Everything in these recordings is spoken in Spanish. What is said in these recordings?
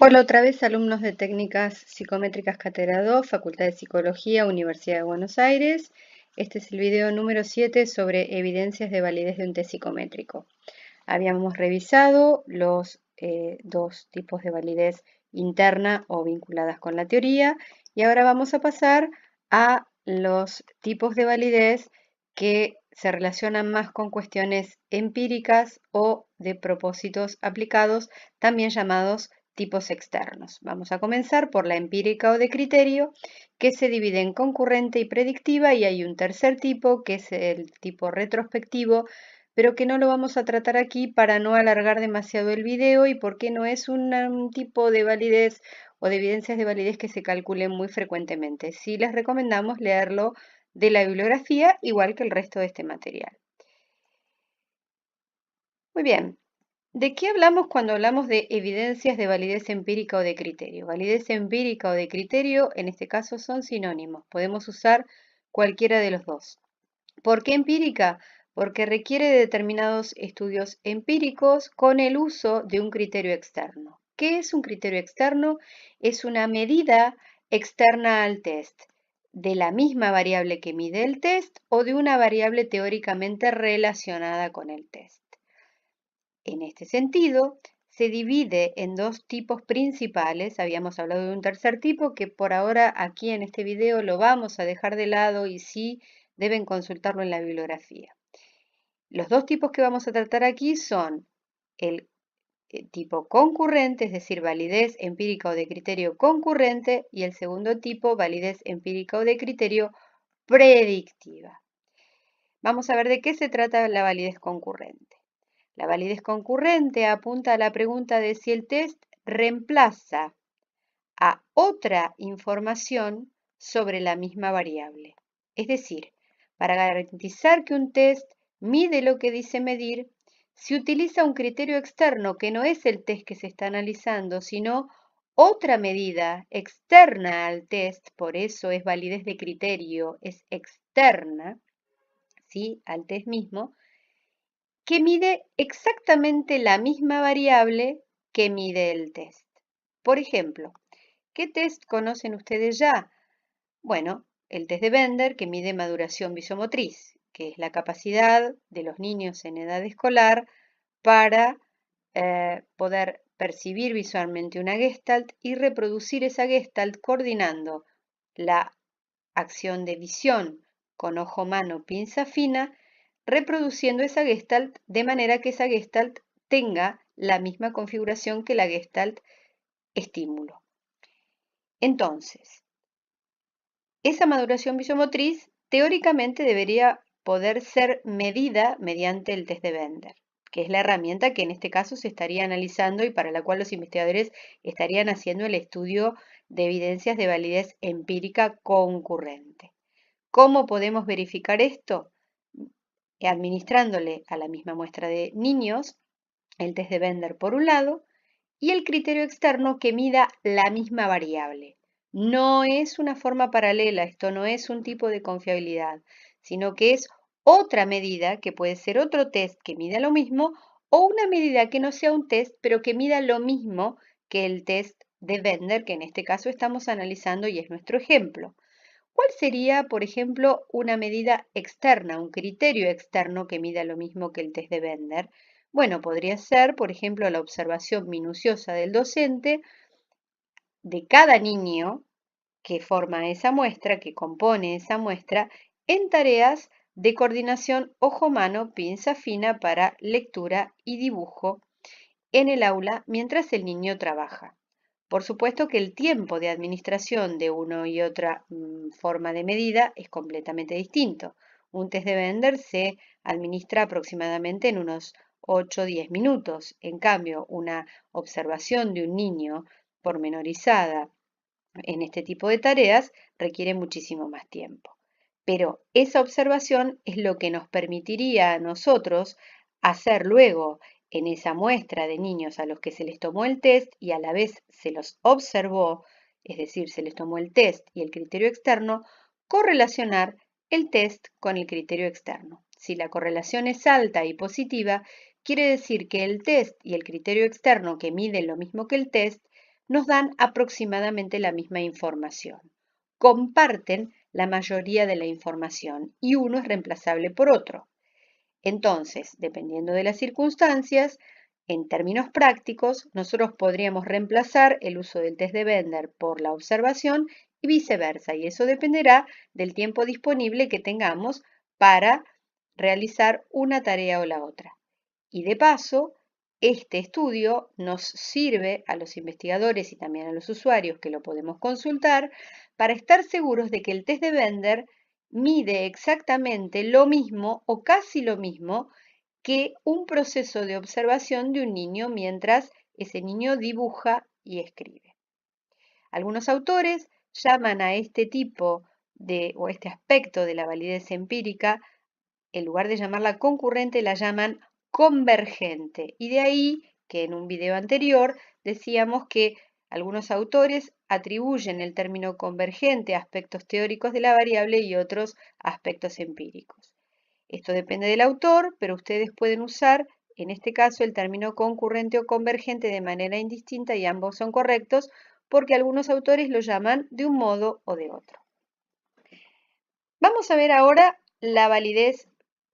Hola otra vez, alumnos de Técnicas Psicométricas Cátedra 2, Facultad de Psicología, Universidad de Buenos Aires. Este es el video número 7 sobre evidencias de validez de un test psicométrico. Habíamos revisado los dos tipos de validez interna o vinculadas con la teoría y ahora vamos a pasar a los tipos de validez que se relacionan más con cuestiones empíricas o de propósitos aplicados, también llamados tipos externos. Vamos a comenzar por la empírica o de criterio, que se divide en concurrente y predictiva, y hay un tercer tipo, que es el tipo retrospectivo, pero que no lo vamos a tratar aquí para no alargar demasiado el video y porque no es un tipo de validez o de evidencias de validez que se calculen muy frecuentemente. Sí les recomendamos leerlo de la bibliografía, igual que el resto de este material. Muy bien. ¿De qué hablamos cuando hablamos de evidencias de validez empírica o de criterio? Validez empírica o de criterio, en este caso, son sinónimos. Podemos usar cualquiera de los dos. ¿Por qué empírica? Porque requiere de determinados estudios empíricos con el uso de un criterio externo. ¿Qué es un criterio externo? Es una medida externa al test, de la misma variable que mide el test o de una variable teóricamente relacionada con el test. En este sentido, se divide en dos tipos principales. Habíamos hablado de un tercer tipo que por ahora aquí en este video lo vamos a dejar de lado y sí deben consultarlo en la bibliografía. Los dos tipos que vamos a tratar aquí son el tipo concurrente, es decir, validez empírica o de criterio concurrente, y el segundo tipo, validez empírica o de criterio predictiva. Vamos a ver de qué se trata la validez concurrente. La validez concurrente apunta a la pregunta de si el test reemplaza a otra información sobre la misma variable. Es decir, para garantizar que un test mide lo que dice medir, se utiliza un criterio externo que no es el test que se está analizando, sino otra medida externa al test, por eso es validez de criterio, es externa, ¿sí?, al test mismo, que mide exactamente la misma variable que mide el test. Por ejemplo, ¿qué test conocen ustedes ya? Bueno, el test de Bender, que mide maduración visomotriz, que es la capacidad de los niños en edad escolar para poder percibir visualmente una gestalt y reproducir esa gestalt coordinando la acción de visión con ojo, mano, pinza fina, reproduciendo esa gestalt de manera que esa gestalt tenga la misma configuración que la gestalt estímulo. Entonces, esa maduración visomotriz teóricamente debería poder ser medida mediante el test de Bender, que es la herramienta que en este caso se estaría analizando y para la cual los investigadores estarían haciendo el estudio de evidencias de validez empírica concurrente. ¿Cómo podemos verificar esto? Administrándole a la misma muestra de niños el test de Bender por un lado y el criterio externo que mida la misma variable. No es una forma paralela, esto no es un tipo de confiabilidad, sino que es otra medida que puede ser otro test que mida lo mismo o una medida que no sea un test pero que mida lo mismo que el test de Bender, que en este caso estamos analizando y es nuestro ejemplo. ¿Cuál sería, por ejemplo, una medida externa, un criterio externo que mida lo mismo que el test de Bender? Bueno, podría ser, por ejemplo, la observación minuciosa del docente de cada niño que forma esa muestra, que compone esa muestra, en tareas de coordinación ojo-mano, pinza fina para lectura y dibujo en el aula mientras el niño trabaja. Por supuesto que el tiempo de administración de una y otra forma de medida es completamente distinto. Un test de Bender se administra aproximadamente en unos 8 o 10 minutos. En cambio, una observación de un niño pormenorizada en este tipo de tareas requiere muchísimo más tiempo. Pero esa observación es lo que nos permitiría a nosotros hacer luego en esa muestra de niños a los que se les tomó el test y a la vez se los observó, es decir, se les tomó el test y el criterio externo, correlacionar el test con el criterio externo. Si la correlación es alta y positiva, quiere decir que el test y el criterio externo que miden lo mismo que el test nos dan aproximadamente la misma información. Comparten la mayoría de la información y uno es reemplazable por otro. Entonces, dependiendo de las circunstancias, en términos prácticos, nosotros podríamos reemplazar el uso del test de Bender por la observación y viceversa, y eso dependerá del tiempo disponible que tengamos para realizar una tarea o la otra. Y de paso, este estudio nos sirve a los investigadores y también a los usuarios que lo podemos consultar para estar seguros de que el test de Bender mide exactamente lo mismo o casi lo mismo que un proceso de observación de un niño mientras ese niño dibuja y escribe. Algunos autores llaman a este tipo o este aspecto de la validez empírica, en lugar de llamarla concurrente, la llaman convergente. Y de ahí que en un video anterior decíamos que algunos autores atribuyen el término convergente a aspectos teóricos de la variable y otros a aspectos empíricos. Esto depende del autor, pero ustedes pueden usar, en este caso, el término concurrente o convergente de manera indistinta y ambos son correctos porque algunos autores lo llaman de un modo o de otro. Vamos a ver ahora la validez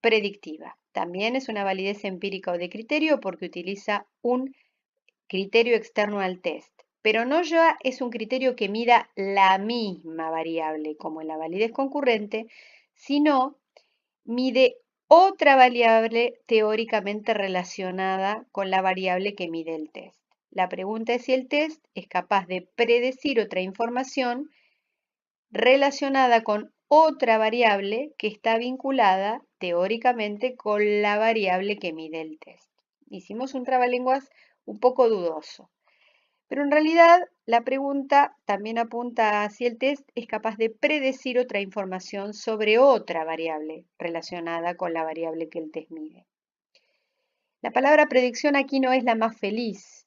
predictiva. También es una validez empírica o de criterio porque utiliza un criterio externo al test, pero no ya es un criterio que mida la misma variable como en la validez concurrente, sino mide otra variable teóricamente relacionada con la variable que mide el test. La pregunta es si el test es capaz de predecir otra información relacionada con otra variable que está vinculada teóricamente con la variable que mide el test. Hicimos un trabalenguas un poco dudoso, pero en realidad la pregunta también apunta a si el test es capaz de predecir otra información sobre otra variable relacionada con la variable que el test mide. La palabra predicción aquí no es la más feliz,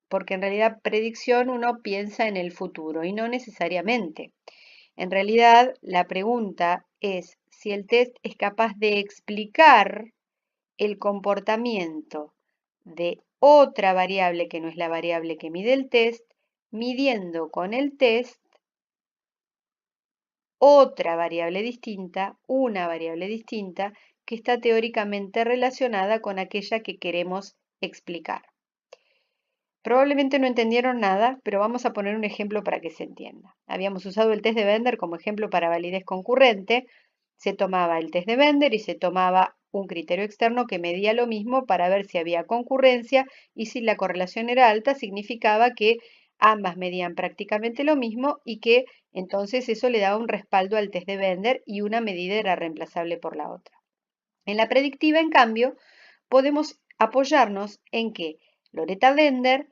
porque en realidad predicción uno piensa en el futuro y no necesariamente. En realidad, la pregunta es si el test es capaz de explicar el comportamiento de otra variable que no es la variable que mide el test, midiendo con el test otra variable distinta, una variable distinta, que está teóricamente relacionada con aquella que queremos explicar. Probablemente no entendieron nada, pero vamos a poner un ejemplo para que se entienda. Habíamos usado el test de Bender como ejemplo para validez concurrente. Se tomaba el test de Bender y se tomaba un criterio externo que medía lo mismo para ver si había concurrencia y si la correlación era alta, significaba que ambas medían prácticamente lo mismo y que entonces eso le daba un respaldo al test de Bender y una medida era reemplazable por la otra. En la predictiva, en cambio, podemos apoyarnos en que Loretta Bender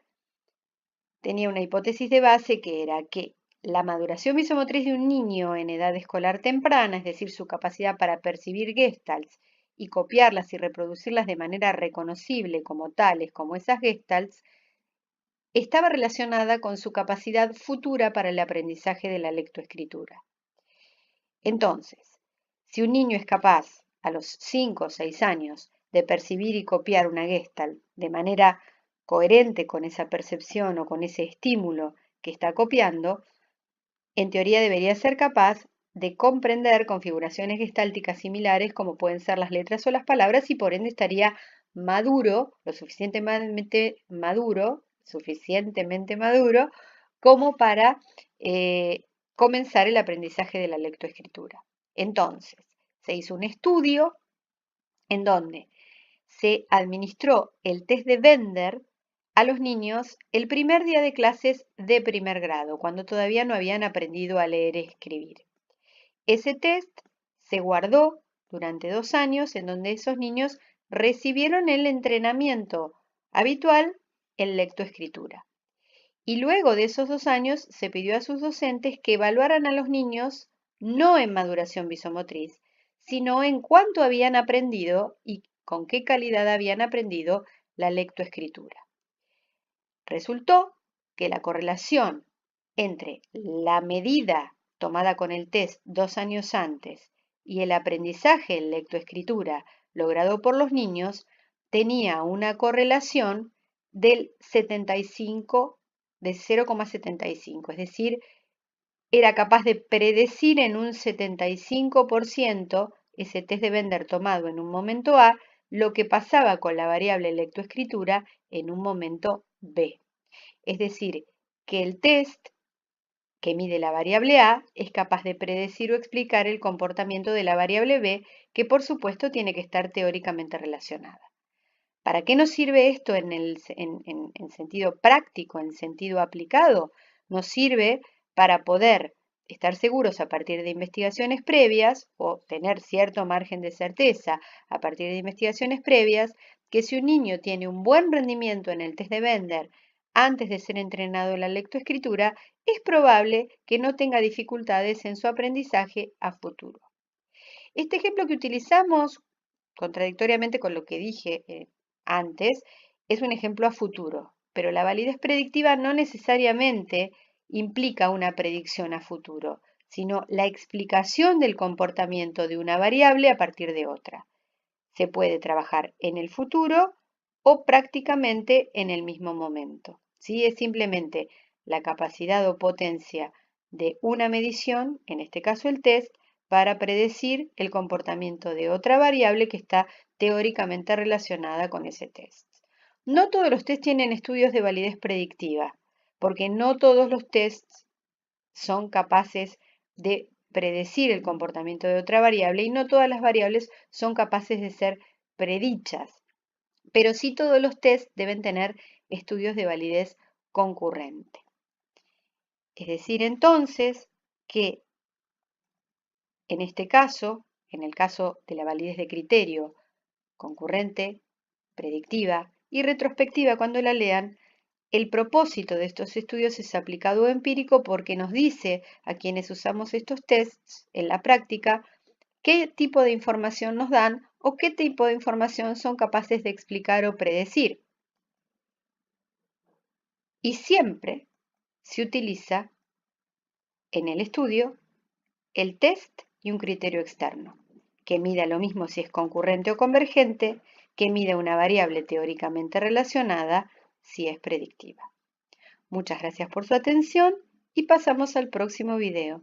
tenía una hipótesis de base que era que la maduración visomotriz de un niño en edad escolar temprana, es decir, su capacidad para percibir gestalts y copiarlas y reproducirlas de manera reconocible como tales, como esas gestalts, estaba relacionada con su capacidad futura para el aprendizaje de la lectoescritura. Entonces, si un niño es capaz a los 5 o 6 años de percibir y copiar una gestalt de manera coherente con esa percepción o con ese estímulo que está copiando, en teoría debería ser capaz de comprender configuraciones gestálticas similares como pueden ser las letras o las palabras y por ende estaría maduro, lo suficientemente maduro como para comenzar el aprendizaje de la lectoescritura. Entonces, se hizo un estudio en donde se administró el test de Bender a los niños el primer día de clases de primer grado, cuando todavía no habían aprendido a leer y escribir. Ese test se guardó durante 2 años en donde esos niños recibieron el entrenamiento habitual en lectoescritura. Y luego de esos 2 años se pidió a sus docentes que evaluaran a los niños no en maduración visomotriz, sino en cuánto habían aprendido y con qué calidad habían aprendido la lectoescritura. Resultó que la correlación entre la medida tomada con el test 2 años antes y el aprendizaje en lectoescritura logrado por los niños tenía una correlación del 75 de 0,75, es decir, era capaz de predecir en un 75% ese test de Bender tomado en un momento A, lo que pasaba con la variable lectoescritura en un momento B. Es decir, que el test que mide la variable A es capaz de predecir o explicar el comportamiento de la variable B, que por supuesto tiene que estar teóricamente relacionada. ¿Para qué nos sirve esto en sentido práctico, en sentido aplicado? Nos sirve para poder estar seguros a partir de investigaciones previas o tener cierto margen de certeza a partir de investigaciones previas que si un niño tiene un buen rendimiento en el test de Bender antes de ser entrenado en la lectoescritura, es probable que no tenga dificultades en su aprendizaje a futuro. Este ejemplo que utilizamos, contradictoriamente con lo que dije antes, es un ejemplo a futuro, pero la validez predictiva no necesariamente implica una predicción a futuro, sino la explicación del comportamiento de una variable a partir de otra. Se puede trabajar en el futuro o prácticamente en el mismo momento. ¿Sí? Es simplemente la capacidad o potencia de una medición, en este caso el test, para predecir el comportamiento de otra variable que está teóricamente relacionada con ese test. No todos los tests tienen estudios de validez predictiva, porque no todos los tests son capaces de predecir el comportamiento de otra variable y no todas las variables son capaces de ser predichas, pero sí todos los tests deben tener estudios de validez concurrente. Es decir, entonces, que en este caso, en el caso de la validez de criterio concurrente, predictiva y retrospectiva, cuando la lean, el propósito de estos estudios es aplicado o empírico porque nos dice a quienes usamos estos tests en la práctica qué tipo de información nos dan o qué tipo de información son capaces de explicar o predecir. Y siempre se utiliza en el estudio el test y un criterio externo, que mida lo mismo si es concurrente o convergente, que mida una variable teóricamente relacionada si es predictiva. Muchas gracias por su atención y pasamos al próximo video.